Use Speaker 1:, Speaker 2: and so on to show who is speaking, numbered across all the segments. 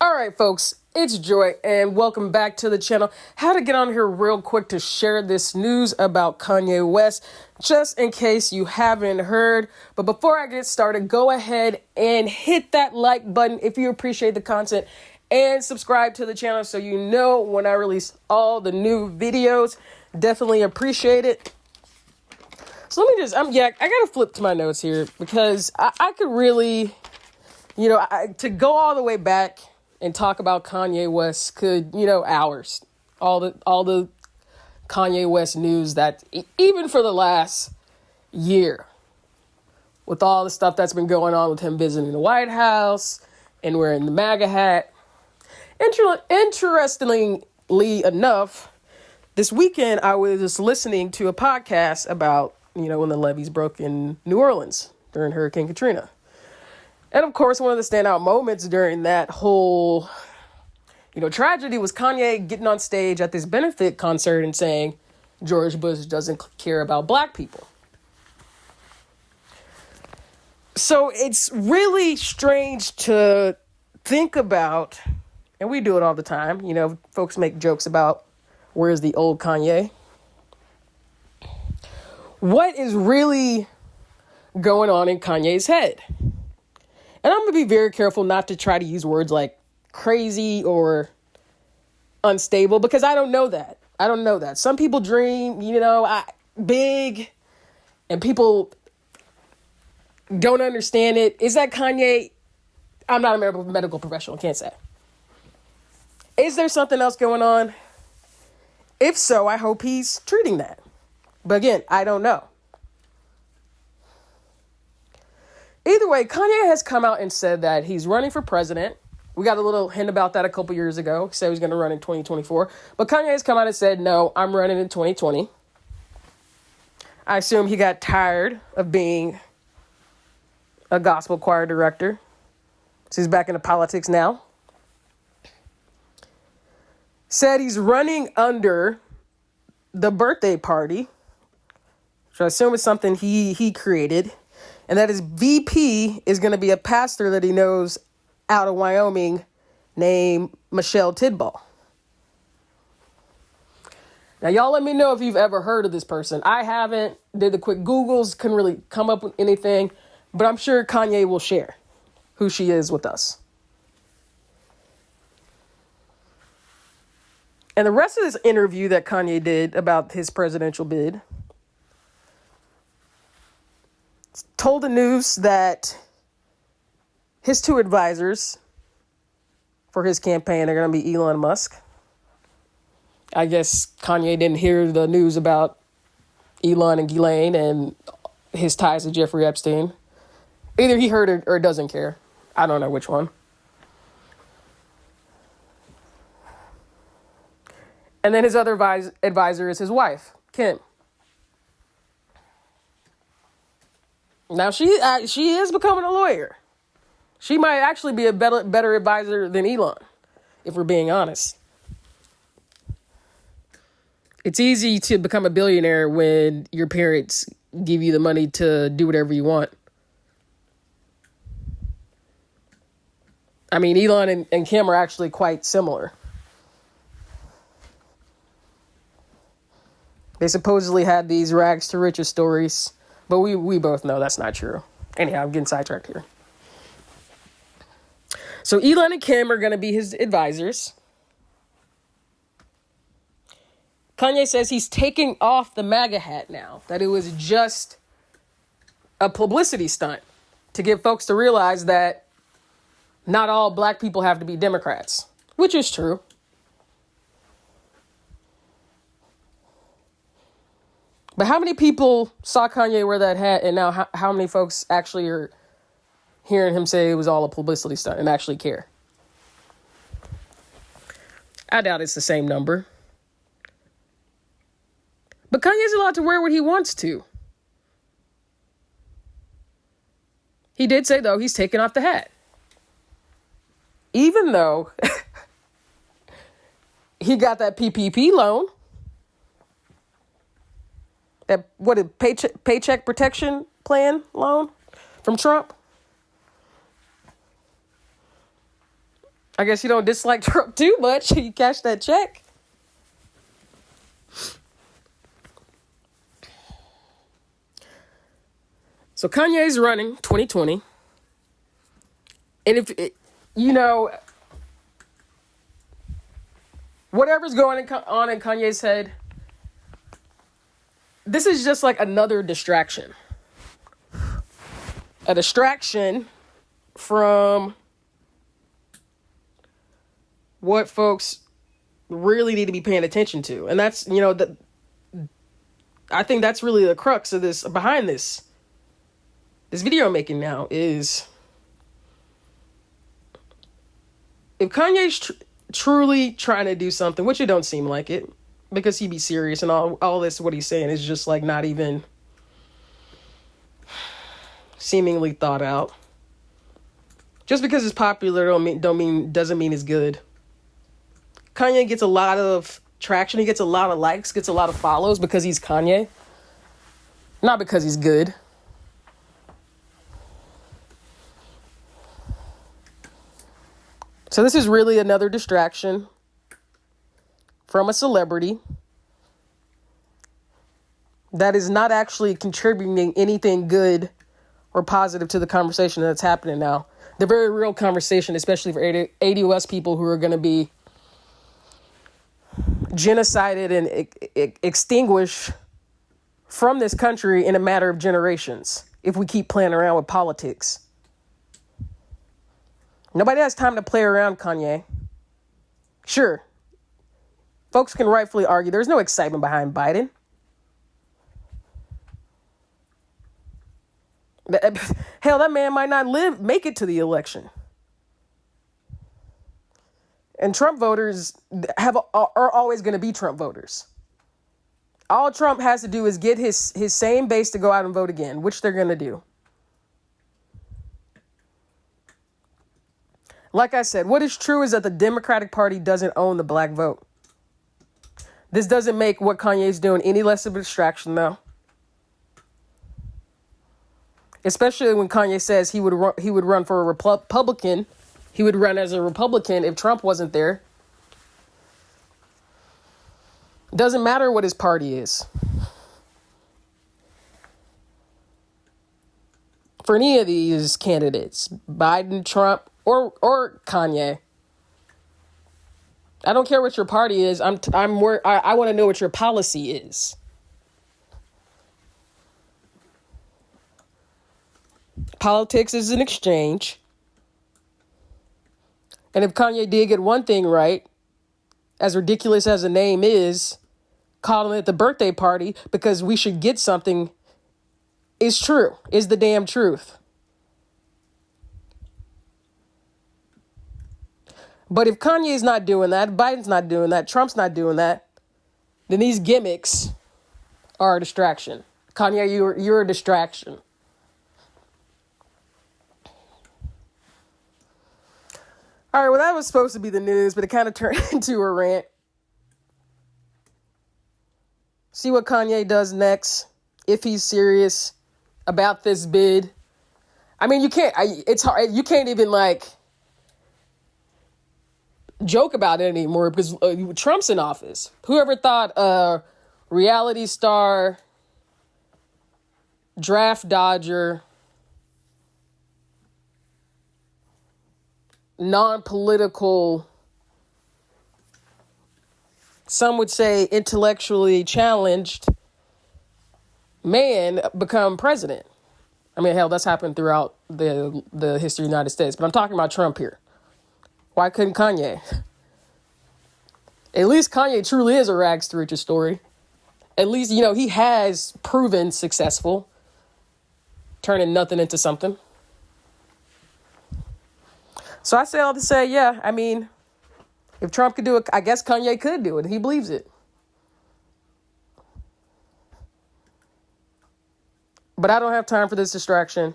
Speaker 1: All right, folks, it's Joy, and welcome back to the channel. Had to get on here real quick to share this news about Kanye West, just in case you haven't heard. But before I get started, go ahead and hit that like button if you appreciate the content, and subscribe to the channel so you know when I release all the new videos. Definitely appreciate it. So let me just, I gotta flip to my notes here because I could really, to go all the way back and talk about Kanye West could, hours. All the Kanye West news that even for the last year, with all the stuff that's been going on with him visiting the White House and wearing the MAGA hat. Interestingly enough, this weekend I was listening to a podcast about, when the levees broke in New Orleans during Hurricane Katrina. And of course, one of the standout moments during that whole, tragedy was Kanye getting on stage at this benefit concert and saying George Bush doesn't care about black people. So it's really strange to think about, and we do it all the time. Folks make jokes about where's the old Kanye. What is really going on in Kanye's head? And I'm going to be very careful not to try to use words like crazy or unstable because I don't know that. Some people dream, big, and people don't understand it. Is that Kanye? I'm not a medical professional. Can't say. Is there something else going on? If so, I hope he's treating that. But again, I don't know. Either way, Kanye has come out and said that he's running for president. We got a little hint about that a couple years ago. He said he was going to run in 2024. But Kanye has come out and said, no, I'm running in 2020. I assume he got tired of being a gospel choir director. So he's back into politics now. Said he's running under the birthday party, which I assume is something he created. And that his VP is going to be a pastor that he knows out of Wyoming named Michelle Tidball. Now, y'all let me know if you've ever heard of this person. I haven't. Did the quick Googles. Couldn't really come up with anything. But I'm sure Kanye will share who she is with us. And the rest of this interview that Kanye did about his presidential bid told the news that his two advisors for his campaign are going to be Elon Musk. I guess Kanye didn't hear the news about Elon and Ghislaine and his ties to Jeffrey Epstein. Either he heard it or doesn't care. I don't know which one. And then his other advisor is his wife, Kim. Now, she is becoming a lawyer. She might actually be a better advisor than Elon, if we're being honest. It's easy to become a billionaire when your parents give you the money to do whatever you want. I mean, Elon and Kim are actually quite similar. They supposedly had these rags to riches stories. But we both know that's not true. Anyhow, I'm getting sidetracked here. So Elon and Kim are going to be his advisors. Kanye says he's taking off the MAGA hat now. That it was just a publicity stunt to get folks to realize that not all black people have to be Democrats. Which is true. But how many people saw Kanye wear that hat, and now how many folks actually are hearing him say it was all a publicity stunt and actually care? I doubt it's the same number. But Kanye's allowed to wear what he wants to. He did say, though, he's taking off the hat. Even though he got that PPP loan. Paycheck protection plan loan from Trump. I guess you don't dislike Trump too much. You cash that check. So Kanye's running 2020. And if, whatever's going on in Kanye's head, this is just like another distraction. A distraction from what folks really need to be paying attention to. And that's, I think that's really the crux of this, behind this video making now, is if Kanye's truly trying to do something, which it don't seem like it, because he be serious and all this, what he's saying is just like not even seemingly thought out. Just because it's popular doesn't mean it's good. Kanye gets a lot of traction. He gets a lot of likes, gets a lot of follows because he's Kanye, not because he's good. So this is really another distraction from a celebrity that is not actually contributing anything good or positive to the conversation that's happening now. The very real conversation, especially for ADOS people who are going to be genocided and extinguished from this country in a matter of generations if we keep playing around with politics. Nobody has time to play around, Kanye. Sure, folks can rightfully argue there's no excitement behind Biden. Hell, that man might not make it to the election. And Trump voters are always going to be Trump voters. All Trump has to do is get his same base to go out and vote again, which they're going to do. Like I said, what is true is that the Democratic Party doesn't own the black vote. This doesn't make what Kanye's doing any less of a distraction, though. Especially when Kanye says he would run for a Republican. He would run as a Republican if Trump wasn't there. Doesn't matter what his party is. For any of these candidates, Biden, Trump, or Kanye. I don't care what your party is. I want to know what your policy is. Politics is an exchange. And if Kanye did get one thing right, as ridiculous as the name is, calling it the birthday party because we should get something, is true, is the damn truth. But if Kanye's not doing that, Biden's not doing that, Trump's not doing that, then these gimmicks are a distraction. Kanye, you're a distraction. All right, well, that was supposed to be the news, but it kind of turned into a rant. See what Kanye does next, if he's serious about this bid. I mean, it's hard. You can't even, joke about it anymore because Trump's in office. Whoever thought a reality star, draft dodger, non-political, some would say intellectually challenged man become president. I mean, hell, that's happened throughout the history of the United States. But I'm talking about Trump here. Why couldn't Kanye? At least Kanye truly is a rags to riches story. At least, he has proven successful, turning nothing into something. So I say all to say, yeah, I mean, if Trump could do it, I guess Kanye could do it. He believes it. But I don't have time for this distraction.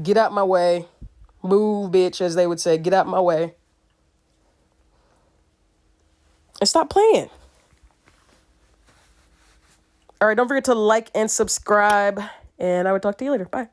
Speaker 1: Get out my way. Move, bitch, as they would say. Get out my way. And stop playing. All right, don't forget to like and subscribe. And I will talk to you later. Bye.